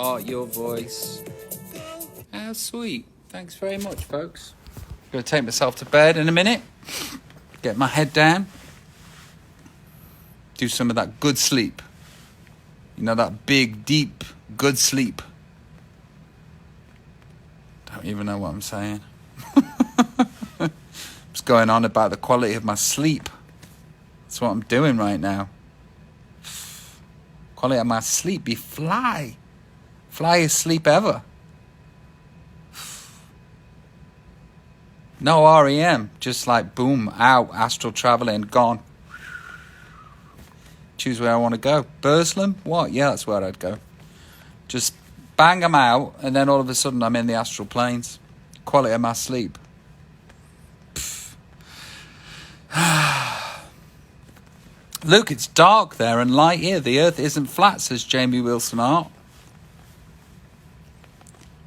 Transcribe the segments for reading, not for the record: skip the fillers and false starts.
heart your voice. How sweet. Thanks very much, folks. I'm going to take myself to bed in a minute. Get my head down. Do some of that good sleep. You know, that big, deep, good sleep. Don't even know what I'm saying. Just going on about the quality of my sleep. That's what I'm doing right now. Quality of my sleep be fly. Flyest sleep ever. No REM. Just like boom, out, astral traveling, gone. Choose where I want to go. Burslem? What? Yeah, that's where I'd go. Just bang them out, and then all of a sudden I'm in the astral planes. Quality of my sleep. Look, it's dark there and light here. The earth isn't flat, says Jamie Wilson Art.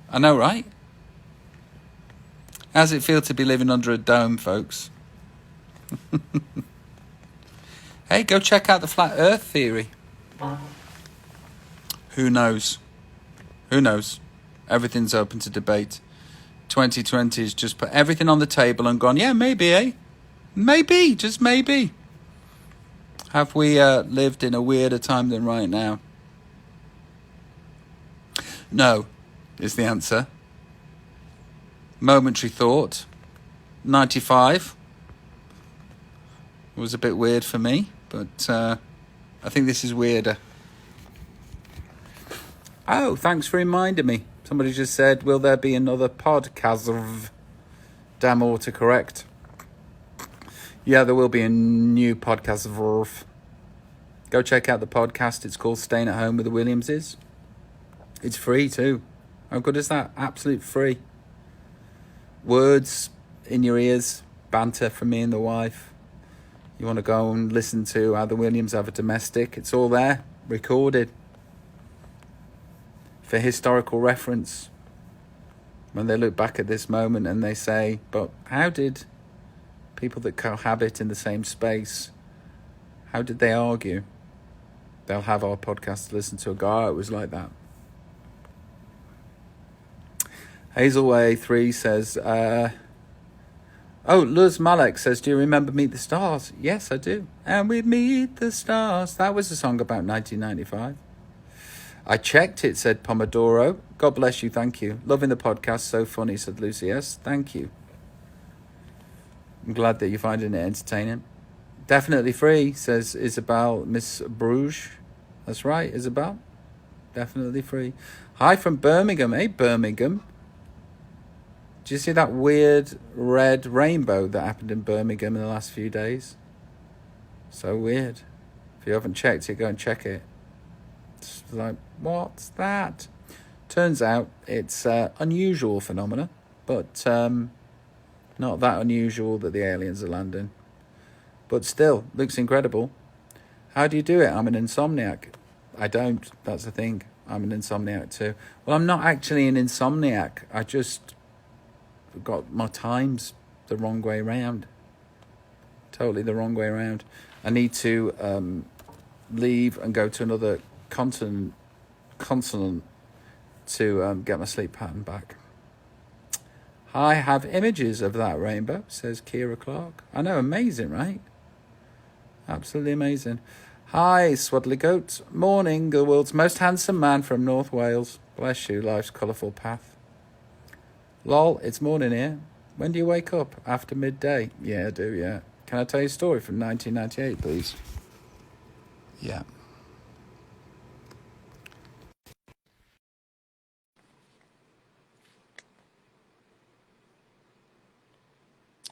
I know, right? How's it feel to be living under a dome, folks? Hey, go check out the flat earth theory. Who knows? Who knows? Everything's open to debate. 2020 has just put everything on the table and gone, yeah, maybe, eh? Maybe, just maybe. Have we lived in a weirder time than right now? No, is the answer. Momentary thought. 95 was a bit weird for me, but I think this is weirder. Oh, thanks for reminding me. Somebody just said, will there be another podcast? Damn autocorrect. Yeah, there will be a new podcast. Go check out the podcast. It's called Staying at Home with the Williamses. It's free too. How good is that? Absolute free. Words in your ears. Banter from me and the wife. You want to go and listen to how the Williams have a domestic. It's all there. Recorded. For historical reference. When they look back at this moment and they say, but how did people that cohabit in the same space, how did they argue? They'll have our podcast to listen to a guy. It was like that. Hazelway 3 says, Luz Malek says, do you remember Meet the Stars? Yes, I do. And we meet the stars. That was a song about 1995. I checked it, said Pomodoro. God bless you, thank you. Loving the podcast, so funny, said Lucy. Yes, thank you. I'm glad that you're finding it entertaining. Definitely free, says Isabel Miss Bruges. That's right, Isabel. Definitely free. Hi from Birmingham. Hey, Birmingham. Did you see that weird red rainbow that happened in Birmingham in the last few days? So weird. If you haven't checked it, go and check it. It's like, what's that? Turns out it's unusual phenomena, but not that unusual that the aliens are landing. But still, looks incredible. How do you do it? I'm an insomniac. I don't. That's the thing. I'm an insomniac too. Well, I'm not actually an insomniac. I just got my times the wrong way around. Totally the wrong way around. I need to leave and go to another continent to get my sleep pattern back. I have images of that rainbow, says Kira Clark. I know, amazing, right? Absolutely amazing. Hi, Swaddly Goat. Morning, the world's most handsome man from North Wales. Bless you, life's colourful path. Lol, it's morning here. When do you wake up? After midday? Yeah, I do, yeah. Can I tell you a story from 1998, please? Yeah.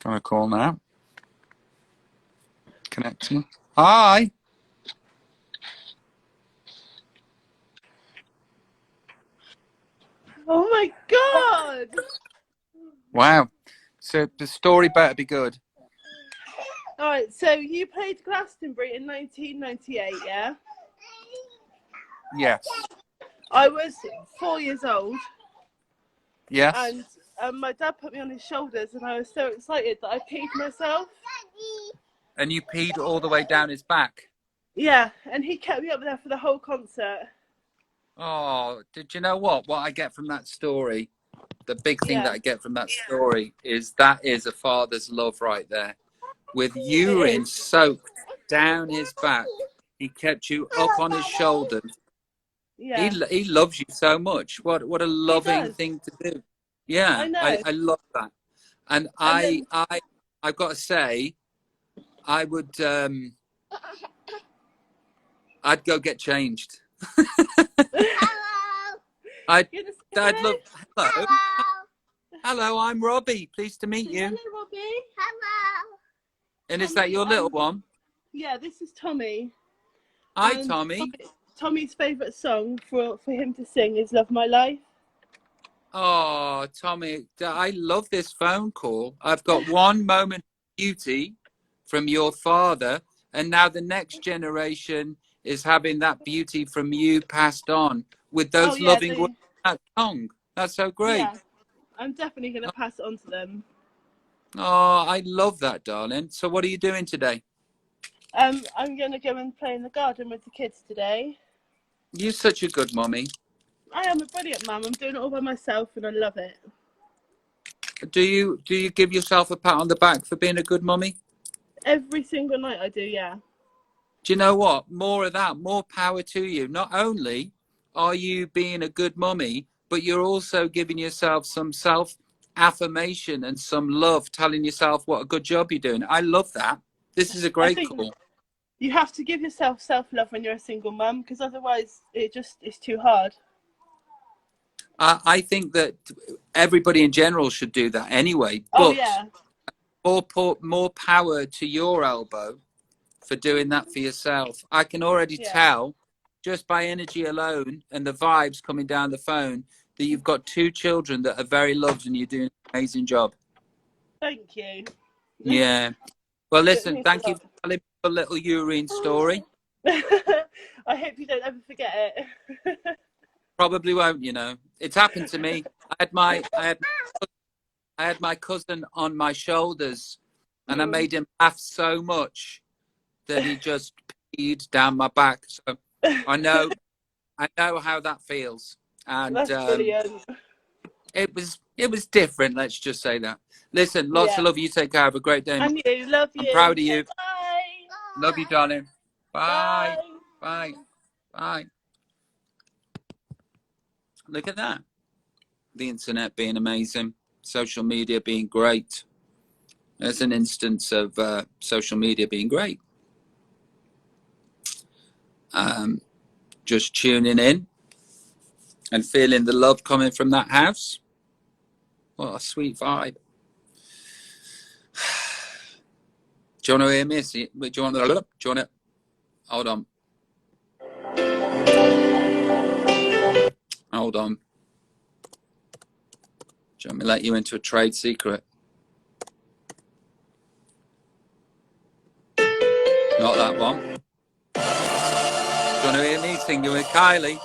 Gonna call now. Connecting. Hi. Oh my god! Wow. So the story better be good. Alright, so you played Glastonbury in 1998, yeah? Yes. I was 4 years old. Yes. And my dad put me on his shoulders and I was so excited that I peed myself. And you peed all the way down his back? Yeah, and he kept me up there for the whole concert. Oh, did you know what I get from that story? The big thing that Yeah, I get from that story is that is a father's love right there. With it urine is. soaked down his back, he kept you up on his shoulders. Yeah, He loves you so much. What a he loving does. thing to do. I Yeah, know. I love that. And And then, I've got to say, I would I'd go get changed. I'd you gonna say I'd hello? love hello. Hello, I'm Robbie. Pleased to meet Say hello, you. Robbie. And is that Tommy, your little one? yeah, this is Tommy. Hi, And Tommy. Tommy's favourite song for him to sing is Love My Life. Oh, Tommy, I love this phone call. I've got one moment of beauty from your father, and now the next generation is having that beauty from you passed on with Oh those yeah, loving words in that song. That's so great. yeah, I'm definitely going to pass it on to them. Oh, I love that, darling. So what are you doing today? I'm going to go and play in the garden with the kids today. You're such a good mommy. I am a brilliant mum. I'm doing it all by myself and I love it. Do you give yourself a pat on the back for being a good mommy? Every single night I do, yeah. Do you know what? More of that, more power to you. Not only are you being a good mummy, but you're also giving yourself some self affirmation and some love, telling yourself what a good job you're doing. I love that. This is a I great think call. you have to give yourself self-love when you're a single mum because otherwise it's too hard. I think that everybody in general should do that anyway, Oh but yeah, more power to your elbow for doing that for yourself. I can already yeah. tell just by energy alone and the vibes coming down the phone that you've got two children that are very loved and you're doing an amazing job. Thank you. Yeah. Well, It listen, means thank a you lot. for telling me your little urine story. I hope you don't ever forget it. Probably won't, you know. It's happened to me. I had my cousin on my shoulders and I Hmm. made him laugh so much that he just peed down my back. So I know I know how that feels. And That's brilliant. it was different, let's just say that. Listen, lots Yeah. of love. You take care. Have a great day. And you, love I'm proud you. of you. Bye. Love you, darling. Bye. Bye. Bye. Bye. Look at that. The internet being amazing. Social media being great. There's an instance of social media being great. Just tuning in and feeling the love coming from that house. What a sweet vibe. Do you want to hear me? Do you want to? Hold on. Hold on. Do you want me to let you into a trade secret? Not that one. Do you want to hear me singing with Kylie?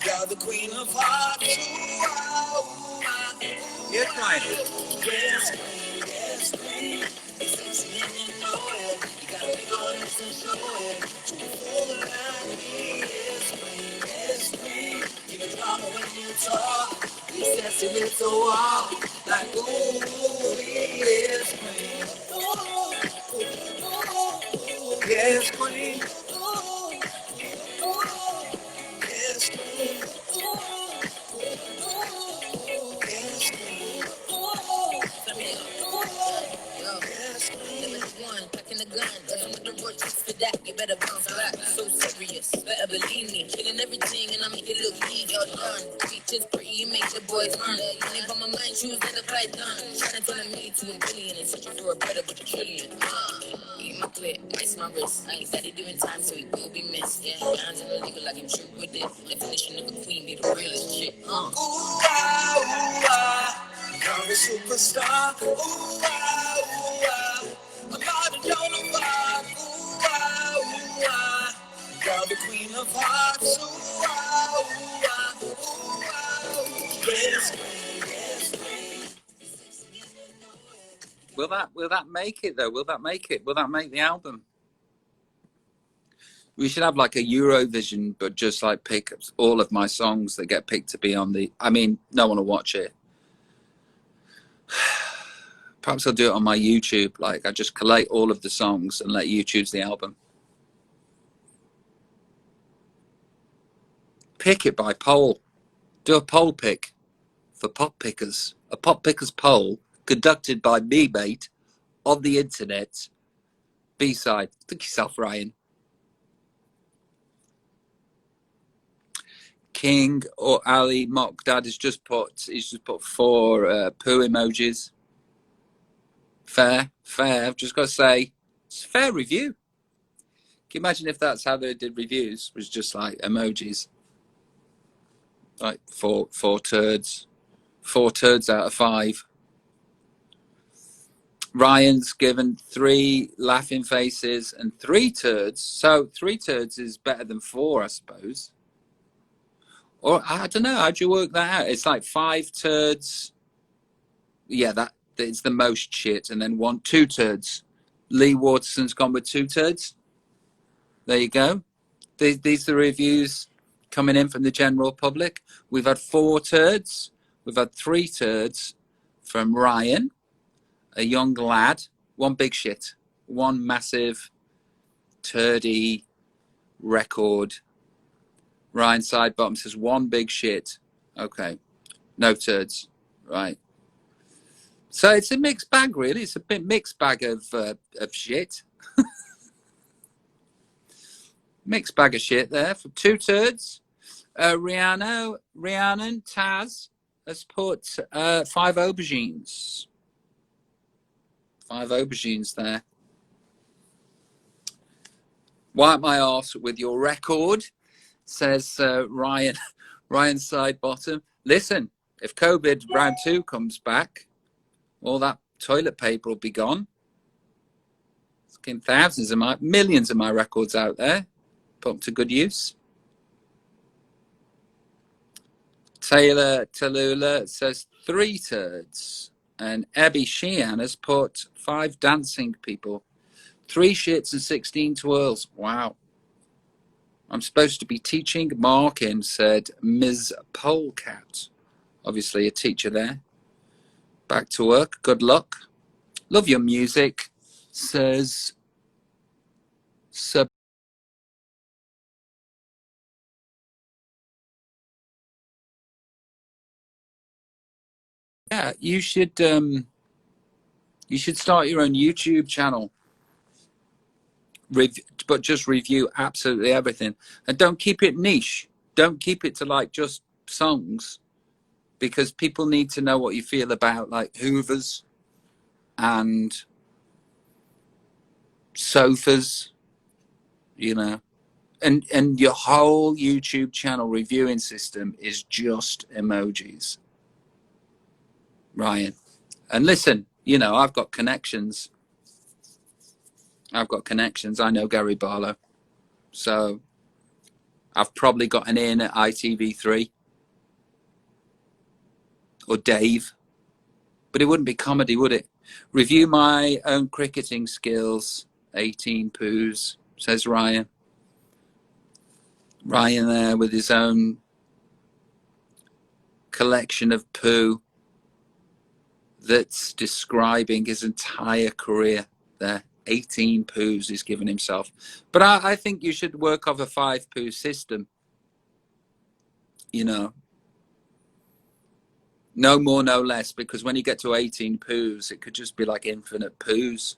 You're the queen of hearts. Yes, Ryan. Yes, queen, yes, queen. It's sexy and you know it. You got a big old ass to show it. So you feel like me. Yes, queen, yes, queen. You can drama when you talk. You sexy little walk. Like, ooh, yes, queen. Ooh. yes, queen. Ooh, ooh, yes, queen. Yes, queen. Let me yo, limit one, packing the gun. Doesn't with the work just for that. You better bounce back. So serious, better believe me. Killing everything and I make it look easy. You're done. Features pretty, you make the boys run. You ain't on my mind, shoes that look like done. Trying to turn a million to a billion and searching for a better with a trillion. Eat my clip, miss my wrist. I ain't steady doing time, so he will be missed. Yeah, hands in the legal like I'm true with it. Definition of a queen be the realest shit. Ooh, ah, ooh, ah. I'm a superstar. Ooh, ah, ooh, ah. I'm out of your vibe. Ooh, ah, ooh, ah. You're the queen of hearts. Ooh, ah, ooh, ah. Ooh, ah, ooh, yes, queen, yes, queen. Will that make it though? Will that make it? Will that make the album? We should have like a Eurovision, but just like pick all of my songs that get picked to be on the. I mean, no one will watch it. Perhaps I'll do it on my YouTube. Like I just collate all of the songs and let you choose the album. Pick it by poll. Do a poll pick for pop pickers. A pop pickers poll conducted by me, mate, on the internet. B-side. Think yourself, Ryan. King or Ali Mock Dad he's just put 4 poo emojis. Fair. I've just got to say, it's a fair review. Can you imagine if that's how they did reviews? Was just like emojis, like four turds, 4 turds out of 5. Ryan's given 3 laughing faces and 3 turds. So 3 turds is better than 4, I suppose. Or I don't know. How'd you work that out? It's like 5 turds. Yeah, that it's the most shit, and then 2 turds. Lee Waterson's gone with 2 turds. There you go. These are the reviews coming in from the general public. We've had 4 turds. We've had 3 turds from Ryan, a young lad. 1 big shit. 1 massive turdy record. Ryan Sidebottom says 1 big shit. Okay. No turds. Right. So it's a mixed bag, really. It's a bit mixed bag of shit. Mixed bag of shit there for 2 turds. Rhiannon Taz has put 5 aubergines. 5 aubergines there. Wipe my arse with your record, says Ryan Sidebottom. Listen, if COVID round 2 comes back, all that toilet paper will be gone. It's getting millions of my records out there. Put to good use. Taylor Tallulah says 3 turds. And Ebby Sheehan has put 5 dancing people. 3 shits and 16 twirls. Wow. I'm supposed to be teaching marking, said Ms. Polecat. Obviously a teacher there. Back to work. Good luck. Love your music, says Sub. Yeah, you should start your own YouTube channel. But just review absolutely everything, and don't keep it niche. Don't keep it to like just songs, because people need to know what you feel about like Hoovers and sofas, you know. And your whole YouTube channel reviewing system is just emojis, Ryan. And listen, you know, I've got connections. I know Gary Barlow. So I've probably got an in at ITV3 or Dave. But it wouldn't be comedy, would it? Review my own cricketing skills. 18 poos, says Ryan. Ryan there with his own collection of poo that's describing his entire career there. 18 poos he's given himself. But I think you should work off a 5 poo system. You know, no more, no less, because when you get to 18 poos, it could just be like infinite poos.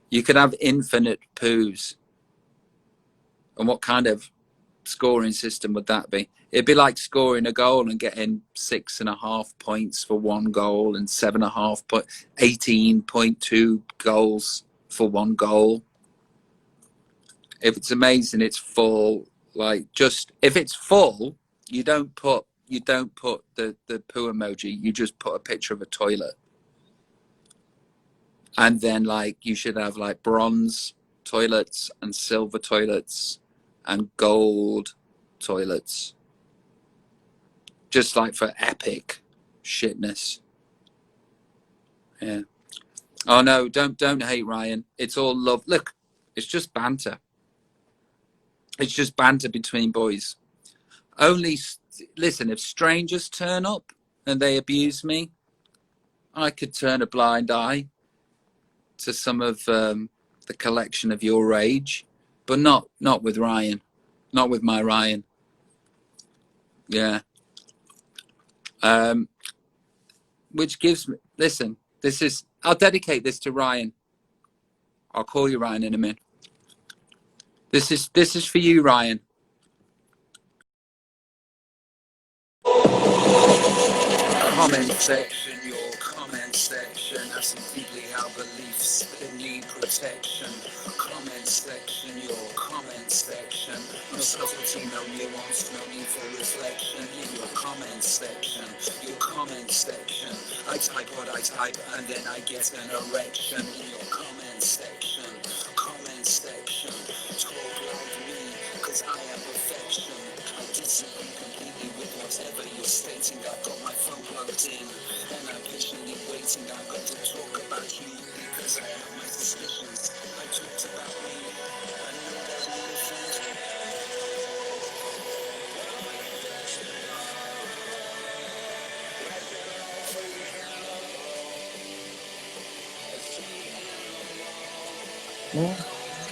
You could have infinite poos. And what kind of scoring system would that be? It'd be like scoring a goal and getting 6.5 points for one goal and 7.5 18.2 goals for one goal. If it's amazing, it's full. Like, just if it's full, you don't put the poo emoji. You just put a picture of a toilet, and then like you should have like bronze toilets and silver toilets and gold toilets, just like for epic shitness. Yeah. Oh no, don't hate Ryan. It's all love. Look, it's just banter. It's just banter between boys. Only listen, if strangers turn up and they abuse me, I could turn a blind eye to some of the collection of your rage, but not with Ryan, not with my Ryan. Yeah. Which gives me, listen, this is, I'll dedicate this to Ryan. I'll call you Ryan in a minute. This is for you, Ryan. Comment section, your comment section. Have some deeply held beliefs that need protection. Comment section, your comment section. No subtlety, no nuance, no need for reflection. In your comment section, your comment section. I type what I type and then I get an erection. In your comment section, comment section. Talk like me, cause I am perfection. I disagree completely with whatever you're stating. I've got my phone plugged in and I'm patiently waiting. I've got to talk about you because I have my suspicions. I talked about me. I know there's no difference.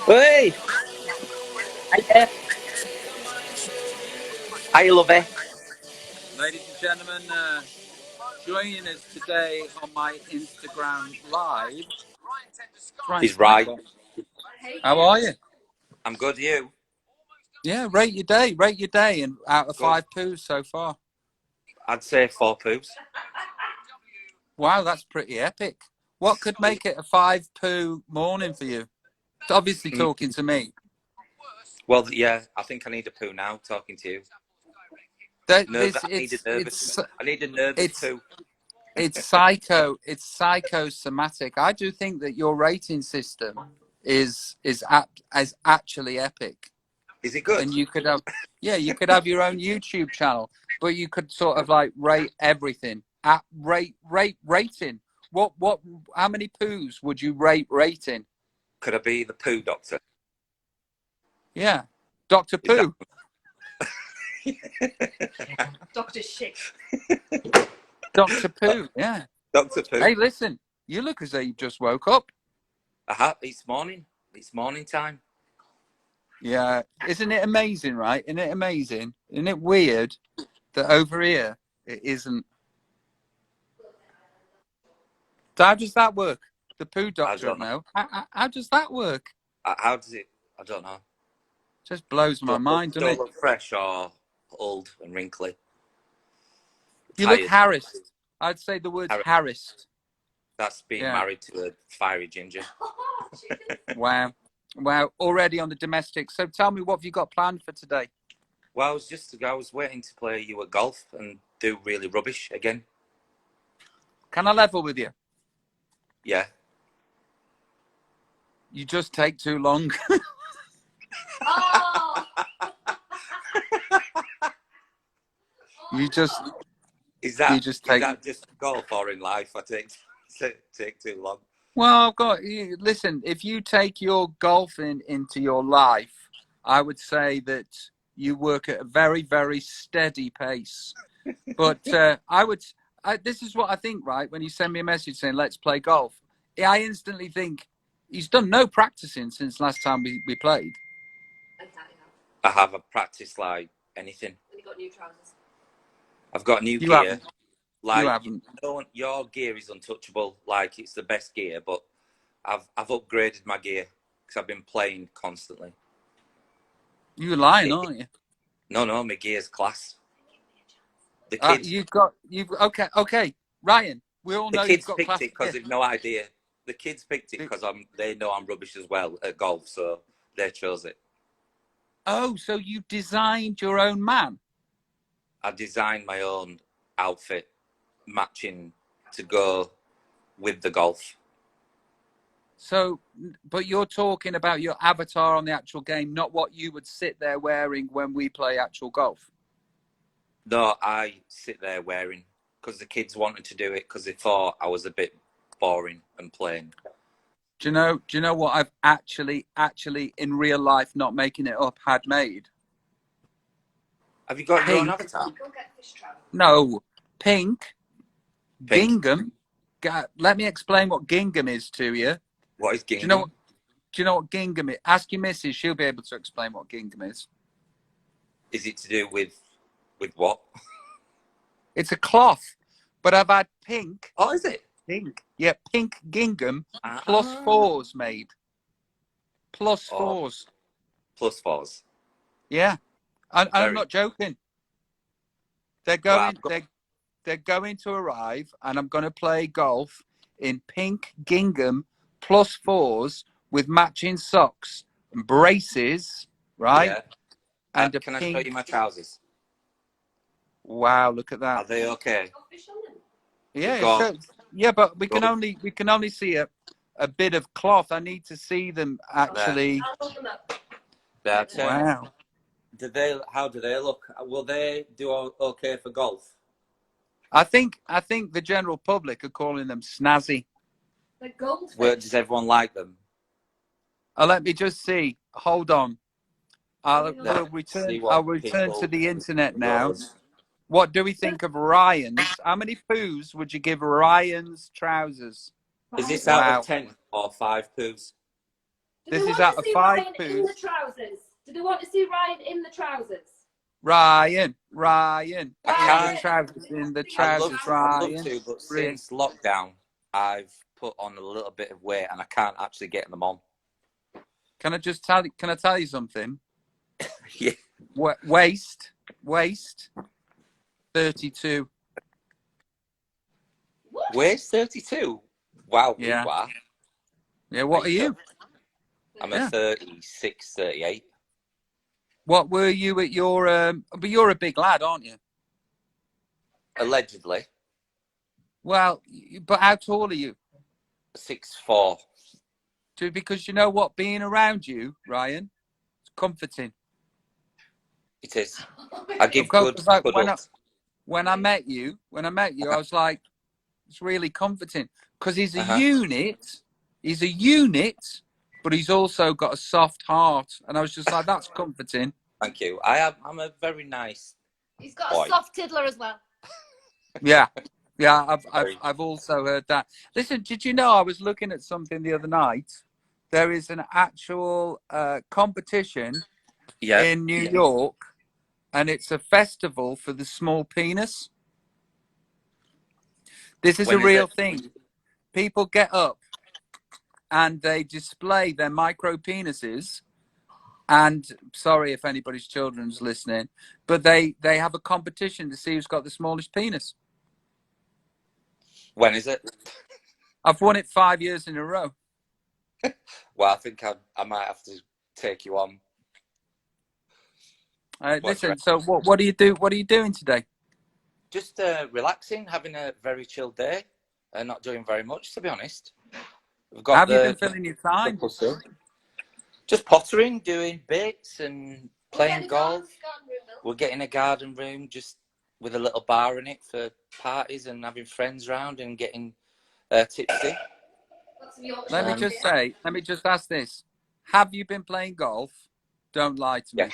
Hey! Hi, hi, Lovey. Ladies and gentlemen, joining us today on my Instagram live. He's right. How are you? I'm good, you? Yeah, rate your day, and out of Good. 5 poos so far. I'd say 4 poos. Wow, that's pretty epic. What could make it a 5 poo morning for you? It's obviously talking to me. Well, yeah, I think I need a poo now, talking to you. I need a nervous poo. It's psychosomatic. I do think that your rating system is actually epic. Is it good? And you could have, yeah, you could have your own YouTube channel, but you could sort of like rate everything. Rating. What? How many poos would you rate rating? Could I be the poo doctor? Yeah, Dr. Poo. Dr. Shit. Dr. Poo. Yeah. Dr. Poo. Hey, listen, you look as though you just woke up. It's morning. It's morning time. Yeah, isn't it amazing, right? Isn't it amazing? Isn't it weird that over here it isn't? So how does that work? The poo doctor know. How does that work? How does it? I don't know. Just blows my mind, doesn't it? Don't look fresh or old and wrinkly. You look harassed. I'd say the word's harassed. That's being married to a fiery ginger. Wow. Wow, already on the domestic. So tell me, what have you got planned for today? Well, I was waiting to play you at golf and do really rubbish again. Can I level with you? Yeah. You just take too long. Oh. You just... Is that just golf or in life? I take too long. Well, listen, if you take your golfing into your life, I would say that you work at a very, very steady pace. But this is what I think, right? When you send me a message saying, let's play golf, I instantly think he's done no practicing since last time we played. I haven't practiced like anything. You got new trousers. I've got new You gear. haven't. Like, You haven't. Your gear is untouchable. Like, it's the best gear, but I've upgraded my gear because I've been playing constantly. You're lying, aren't you? No, my gear's class. The kids, Okay, Ryan. We all know you've got picked class it because gear. they've no idea. The kids picked it because they know I'm rubbish as well at golf, so they chose it. Oh, so you designed your own man? I designed my own outfit matching to go with the golf. So, but you're talking about your avatar on the actual game, not what you would sit there wearing when we play actual golf. No, I sit there wearing because the kids wanted to do it because they thought I was a bit boring and plain. Do you know what I've actually in real life, not making it up, had made? Have you got your own avatar? No, pink. Pink. Gingham. Let me explain what gingham is to you. What is gingham? Do you know what gingham is? Ask your missus; she'll be able to explain what gingham is. Is it to do with what? It's a cloth, but I've had pink. Oh, is it? Pink. Yeah, pink gingham plus fours made. Plus fours. Plus fours. Yeah, and I'm not joking. They're going. They're going to arrive, and I'm going to play golf in pink gingham plus fours with matching socks and braces, right? Yeah. And can I show you my trousers? Wow, look at that. Are they okay? Yeah, but we can only see a bit of cloth. I need to see them actually. Wow. How do they look? Will they do okay for golf? I think the general public are calling them snazzy. They're goldfish. Where does everyone like them? Let me just see. Hold on. I'll return to the internet now. What do we think of Ryan's? How many poos would you give Ryan's trousers? Is this out of 10 or 5 poos? This is out of 5 poos. In the trousers. Do they want to see Ryan in the trousers? Ryan. I can't. In the trousers, Ryan. I'd love to, but since lockdown, I've put on a little bit of weight and I can't actually get them on. Can I tell you something? Yeah. Waist 32. What? Waist 32? Wow, yeah. You are. Yeah, what are you? I'm a 36, 38. What were you at your but you're a big lad, aren't you? Allegedly. Well, but how tall are you? 6'4". Because you know what, being around you, Ryan, it's comforting. It is. I give good cuddles. When I met you, I was like, it's really comforting because he's a unit. He's a unit, but he's also got a soft heart, and I was just like, that's comforting. Thank you. I'm a very nice. He's got a soft tiddler as well. Yeah. I've also heard that. Listen, did you know I was looking at something the other night? There is an actual competition in New York, and it's a festival for the small penis. This is a real thing. People get up and they display their micro penises. And sorry if anybody's children's listening, but they have a competition to see who's got the smallest penis. When is it? I've won it 5 years in a row. Well, I think I might have to take you on. Listen, so what do you do? What are you doing today? Just relaxing, having a very chill day, and not doing very much, to be honest. How have you been filling your time? Just pottering, doing bits, and playing golf. We're getting a garden room just with a little bar in it for parties and having friends round and getting tipsy. Let me just ask this. Have you been playing golf? Don't lie to me.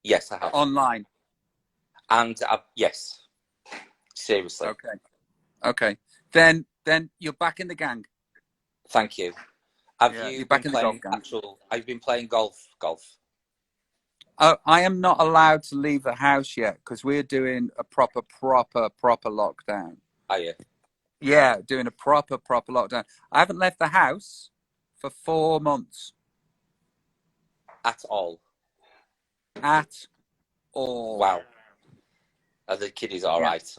Yes, I have. Online? And yes. Seriously. Okay. Then you're back in the gang. Thank you. Have Yeah, you you're been back in the golf playing gang. Have you been playing golf? Oh, I am not allowed to leave the house yet because we're doing a proper lockdown. Are you? Yeah, doing a proper lockdown. I haven't left the house for 4 months At all? at all. Wow. Are the kiddies all Yeah. right?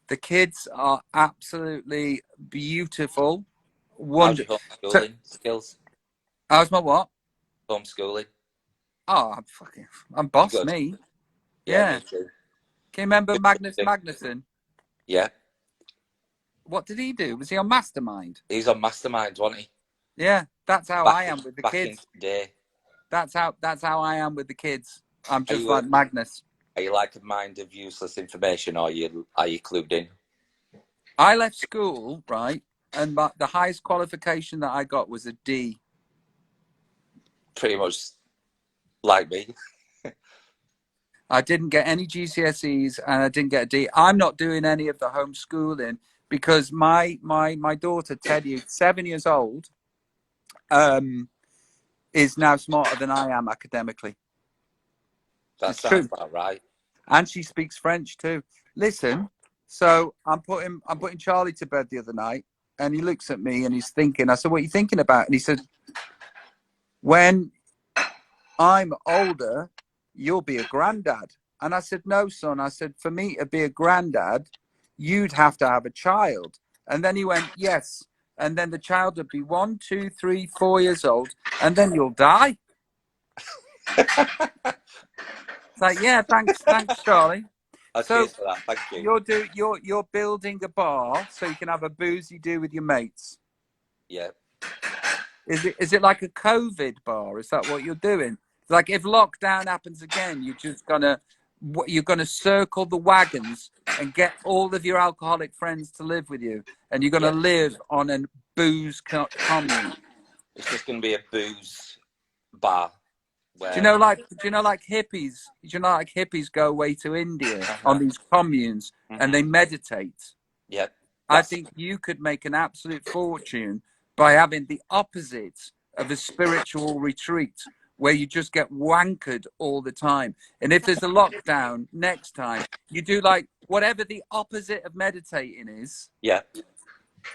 The kids are absolutely beautiful. How's your So, homeschooling skills? how's my what? Homeschooling? Oh, I'm You boss good? me. Yeah, Yeah. me too. Can you remember Good Magnus thing. Magnuson? Yeah. What did he do? Was he on Mastermind? He's on Masterminds, wasn't he? Yeah, that's how I am with the back in kids. the day. That's how I am with the kids. I'm just you like Magnus. Are you like a mind of useless information, or are you clued in? I left school, right, and the highest qualification that I got was a D. Pretty much like me. I didn't get any GCSEs and I didn't get a D. I'm not doing any of the homeschooling because my daughter Teddy, 7 years old, is now smarter than I am academically. That It's sounds true. about right. And she speaks French too. Listen, so I'm putting Charlie to bed the other night, and he looks at me and he's thinking. I said, "What are you thinking about?" And he said, "When I'm older, you'll be a granddad." And I said, "No, son." I said, "For me to be a granddad, you'd have to have a child." And then he went, "Yes." And then the child would be 1, 2, 3, 4 years old, and then you'll die. It's like, yeah, thanks, Charlie. So cheers for that. Thank you. you're building a bar so you can have a boozy do with your mates. Yeah. Is it like a COVID bar? Is that what you're doing? Like if lockdown happens again, you're gonna circle the wagons and get all of your alcoholic friends to live with you, and you're gonna live on a booze commune. It's just gonna be a booze bar. Do you know like hippies? Do you know like hippies go away to India on these communes and they meditate? Yeah. I think you could make an absolute fortune by having the opposite of a spiritual retreat where you just get wankered all the time. And if there's a lockdown next time, you do like whatever the opposite of meditating is. Yeah.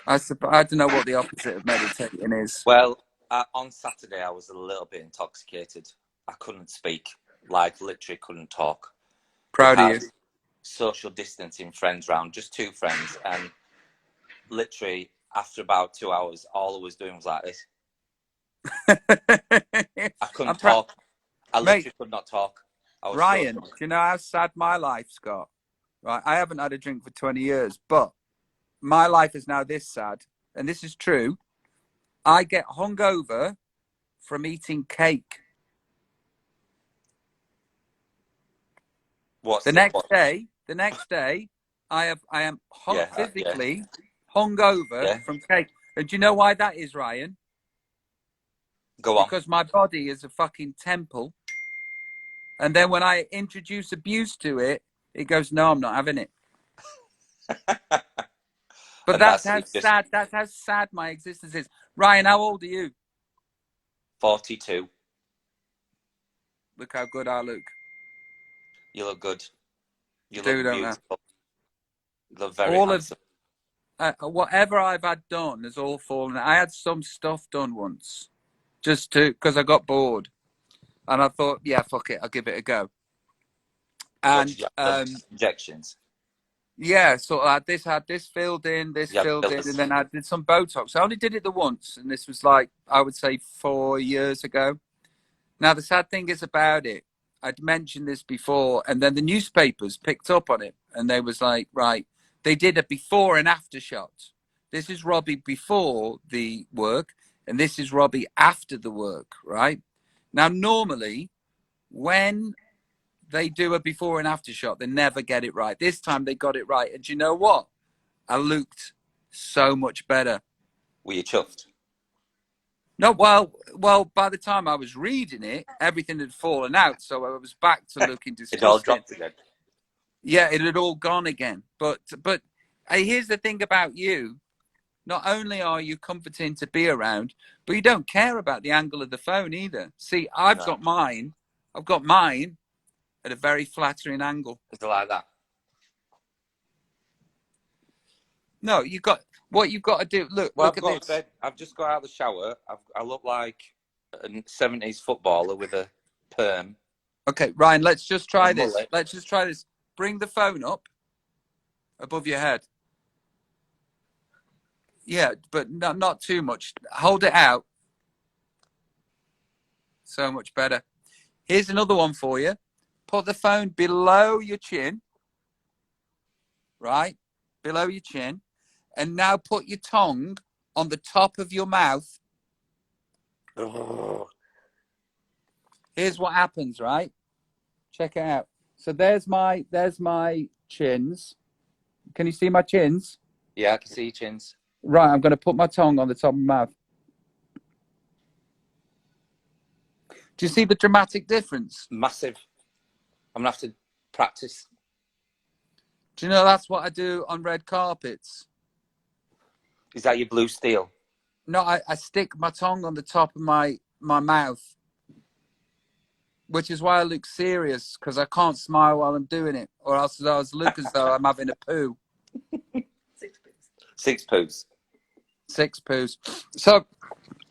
I don't know what the opposite of meditating is. Well, on Saturday, I was a little bit intoxicated. I couldn't speak, like literally couldn't talk. Proud of you. Social distancing friends round, just 2 friends, and literally after about 2 hours, all I was doing was like this. I couldn't talk. I literally could not talk. Ryan, do you know how sad my life's got? Right, I haven't had a drink for 20 years, but my life is now this sad, and this is true. I get hungover from eating cake. The next day, I am physically hungover from cake. And do you know why that is, Ryan? Go on. Because my body is a fucking temple. And then when I introduce abuse to it, it goes, "No, I'm not having it." But that's how sad my existence is. Ryan, how old are you? 42. Look how good I look. You look good. You do, look beautiful. You look very handsome. Whatever I've had done has all fallen. I had some stuff done once, just because I got bored, and I thought, yeah, fuck it, I'll give it a go. And injections. Yeah, so I had this filled in, and then I did some Botox. I only did it the once, and this was like, I would say 4 years ago. Now, the sad thing is about it, I'd mentioned this before, and then the newspapers picked up on it, and they was like, right, they did a before and after shot. This is Robbie before the work, and this is Robbie after the work, right? Now, normally, when they do a before and after shot, they never get it right. This time they got it right. And do you know what? I looked so much better. Were you chuffed? No, well, by the time I was reading it, everything had fallen out. So I was back to looking disgusting. It all dropped again. Yeah, it had all gone again. But here's the thing about you. Not only are you comforting to be around, but you don't care about the angle of the phone either. See, I've got mine at a very flattering angle. Is it like that? No, what you've got to do. Look Well, at this. bed. I've just got out of the shower. I look like a 70s footballer with a perm. Okay, Ryan, let's just try A this. mullet. Let's just try this. Bring the phone up above your head. Yeah, but not too much. Hold it out. So much better. Here's another one for you. Put the phone below your chin. Right? Below your chin. And now put your tongue on the top of your mouth. Oh. Here's what happens, right? Check it out. So there's my chins. Can you see my chins? Yeah, I can see your chins. Right, I'm going to put my tongue on the top of my mouth. Do you see the dramatic difference? Massive. I'm going to have to practice. Do you know that's what I do on red carpets? Is that your blue steel? No, I stick my tongue on the top of my mouth, which is why I look serious, because I can't smile while I'm doing it, or else I look as though I'm having a poo. 6 poos. 6 poos. 6 poos. So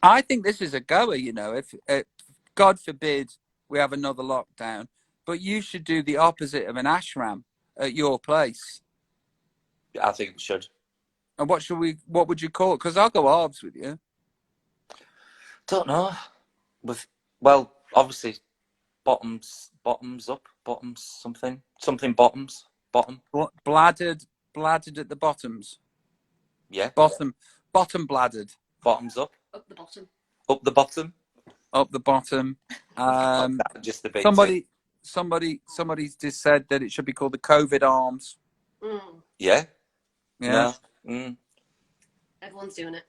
I think this is a goer, you know, if God forbid we have another lockdown, but you should do the opposite of an ashram at your place. I think we should. And what would you call it? Because I'll go halves with you. Don't know. Well, obviously, bottoms up, something bottoms, bottom. Bladdered at the bottoms. Yeah. Bottom bladdered. Bottoms up. Up the bottom. Up the bottom. Up the bottom. Just a bit. Somebody just said that it should be called the COVID arms. Mm. Yeah. Yeah. No. Mm. Everyone's doing it.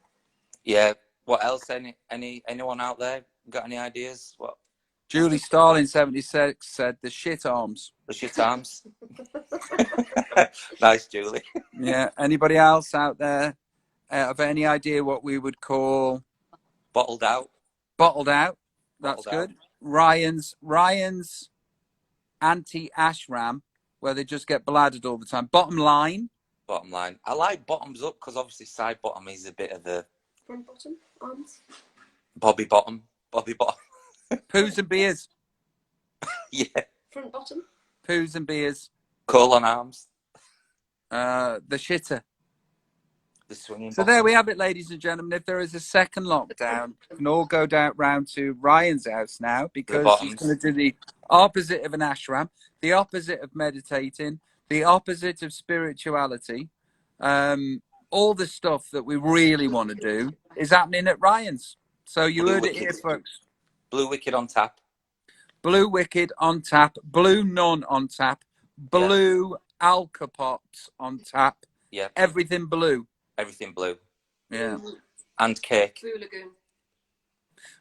Yeah. What else? Anyone out there got any ideas? What? Julie Starling 76 said the shit arms. The shit arms. Nice, Julie. Yeah. Anybody else out there have any idea what we would call Bottled out. bottled out? That's Bottled good. Ryan's anti-ashram, where they just get bladdered all the time. Bottom line. Bottom line. I like bottoms up because obviously side bottom is a bit of the Front bottom. Arms. Bobby bottom. Poos and beers. Yeah. Front bottom. Poos and beers. Colon arms. The shitter. The swinging. So there we have it, ladies and gentlemen. If there is a second lockdown, we can all go down round to Ryan's house now, because he's going to do the opposite of an ashram, the opposite of meditating, the opposite of spirituality. All the stuff that we really want to do is happening at Ryan's. So you heard it here, folks. Blue Wicked on tap. Blue Wicked on tap. Blue Nun on tap. Blue Alcapops on tap. Yeah. Everything blue. Everything blue. Yeah. And cake. Blue Lagoon.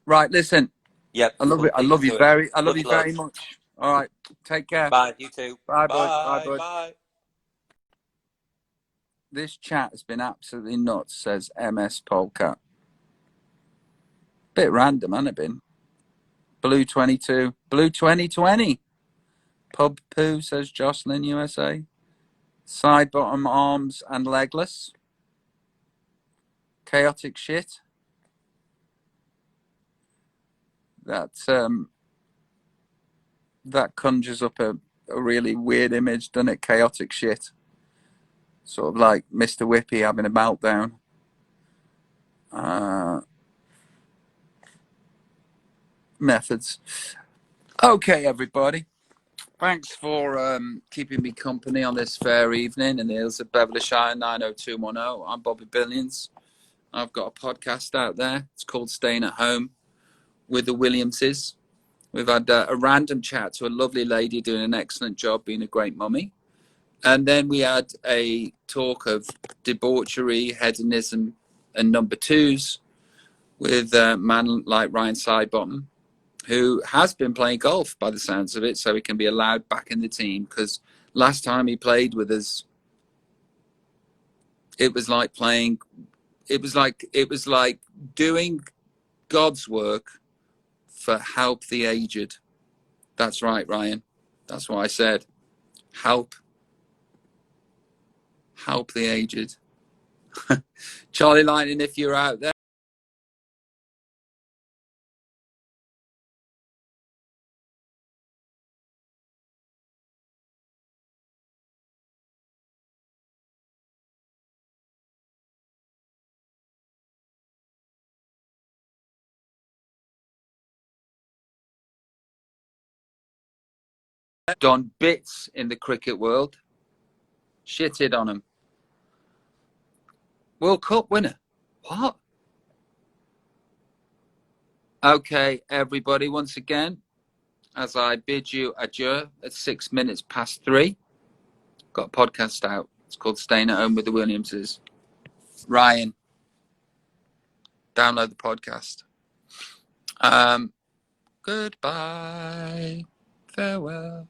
Right, listen. Yep. I love you very much. All right. Take care. Bye, you too. Bye, bud. Bye, bud. Bye. This chat has been absolutely nuts, says MS Polka. Bit random, hasn't it been? Blue 22. Blue 2020. Pub poo, says Jocelyn USA. Side bottom arms and legless. Chaotic shit. That conjures up a really weird image, doesn't it? Chaotic shit. Sort of like Mr. Whippy having a meltdown. Methods. Okay, everybody. Thanks for keeping me company on this fair evening in the hills of Beverlyshire 90210. I'm Bobby Billions. I've got a podcast out there. It's called Staying at Home with the Williamses. We've had a random chat to a lovely lady doing an excellent job, being a great mummy. And then we had a talk of debauchery, hedonism, and number twos with a man like Ryan Sidebottom, who has been playing golf by the sounds of it, so he can be allowed back in the team, because last time he played with us, it was like playing it was like doing God's work for help the aged. That's right, Ryan. That's what I said. Help the aged. Charlie Lightning, if you're out there. Done bits in the cricket world. Shitted on him. World Cup winner. What? Okay, everybody, once again, as I bid you adieu at 6 minutes past 3, got a podcast out. It's called Staying at Home with the Williamses. Ryan, download the podcast. Goodbye. Farewell.